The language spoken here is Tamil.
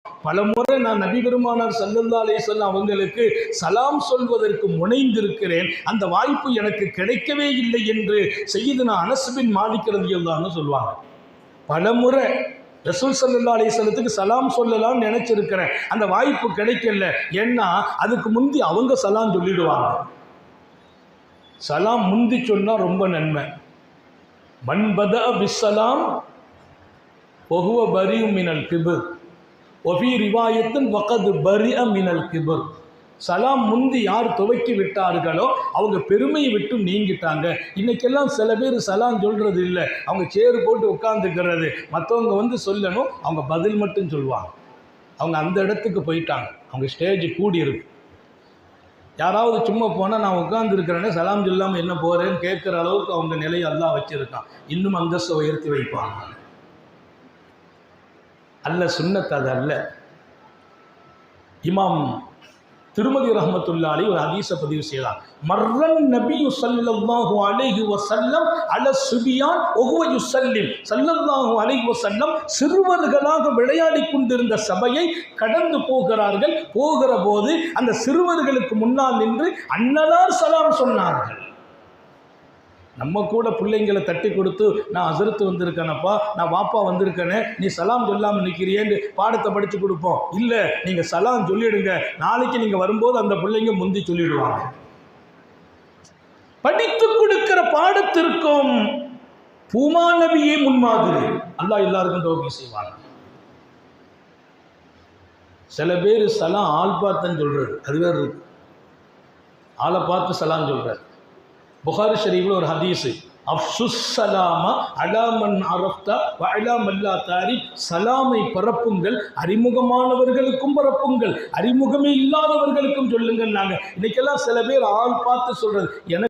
பலமுறை நான் நபி பெருமானார் ஸல்லல்லாஹு அலைஹி வஸல்லம் அவங்களுக்கு சலாம் சொல்வதற்கு முனைந்திருக்கிறேன், அந்த வாய்ப்பு எனக்கு கிடைக்கவே இல்லை என்று சய்யிதுனா அனஸ் பின் மாலிக் ரலியல்லாஹு அன்ஹு சொல்வாங்க. பலமுறை ரசூல் ஸல்லல்லாஹு அலைஹி வஸல்லத்துக்கு சலாம் சொல்லலாம்னு நினைச்சிருக்கிறேன், அந்த வாய்ப்பு கிடைக்கல. ஏன்னா அதுக்கு முந்தி அவங்க சலாம் சொல்லிடுவாங்க. சலாம் முந்தி சொன்னா ரொம்ப நன்மை. மன் பதஅ பிஸ்ஸலாம் வஹுவ பரீஉம் மினல் கிப்ர் வஃபீ ரிவாயத்தின் வகத் பரிஅ மினல் கிப்ர். சலாம் முந்தி யார் துவக்கி விட்டார்களோ அவங்க பெருமையை விட்டு நீங்கிட்டாங்க. இன்னைக்கெல்லாம் சில பேர் சலாம் சொல்றது இல்லை, அவங்க சேரு போட்டு உட்காந்துக்கிறது, மற்றவங்க வந்து சொல்லணும், அவங்க பதில் மட்டும் சொல்லுவாங்க. அவங்க அந்த இடத்துக்கு போயிட்டாங்க, அவங்க ஸ்டேஜ் கூடி இருக்கு. யாராவது சும்மா போனால் நான் உட்காந்துருக்கிறேன்னு சலாம் சொல்லாமல் என்ன போகிறேன்னு கேட்குற அளவுக்கு அவங்க நிலையை அல்லாஹ் வச்சிருக்கான். இன்னும் அந்தஸ்தை உயர்த்தி வைப்பாங்க. அல்ல சுன்னத் அது அல்ல. இமாம் திருமதி ரஹ்மத்துல்லாஹி அலைஹி ஒரு ஹதீஸை பதிவு செய்தார். மர்ரன் நபியு ஸல்லல்லாஹு அலைஹி வஸல்லம் அல சுபியான் வஹுவ யுஸல்லிம். ஸல்லல்லாஹு அலைஹி வஸல்லம் சிறுவர்களாக விளையாடி கொண்டிருந்த சபையை கடந்து போகிறார்கள். போகிற போது அந்த சிறுவர்களுக்கு முன்னால் நின்று அன்னலார் சலாம் சொன்னார்கள். நம்ம கூட பிள்ளைங்களை தட்டி கொடுத்து நான் ஹஸரத் வந்திருக்கேனப்பா, நான் வாப்பா வந்திருக்கேனே, நீ சலாம் சொல்லாமல் நிற்கிறியேன்னு பாடத்தை படித்து கொடுப்போம். இல்லை, நீங்கள் சலாம் சொல்லிடுங்க, நாளைக்கு நீங்கள் வரும்போது அந்த பிள்ளைங்க முந்தி சொல்லிடுவாங்க. படித்து கொடுக்கிற பாடத்திற்கும் பூமா நபியே முன்மாதிரி. அல்லாஹ் எல்லாருக்கும் தௌஃபீக் செய்வாங்க. சில பேர் சலாம் ஆள் பார்த்தன்னு சொல்றது, அது வேறு இருக்கு. ஆளை பார்த்து சலாம் சொல்றாரு. புகாரி ஷரீஃபில் ஒரு ஹதீஸு, அஃப்சுஸ் சலாம அலா மன் அரஃப்த வ அலா மல்லா தாரிஃப். சலாமை பரப்புங்கள், அறிமுகமானவர்களுக்கும் பரப்புங்கள், அறிமுகமே இல்லாதவர்களுக்கும் சொல்லுங்கள். நாங்கள் இன்னைக்கெல்லாம் சில பேர் ஆள் பார்த்து சொல்றது. எனக்கு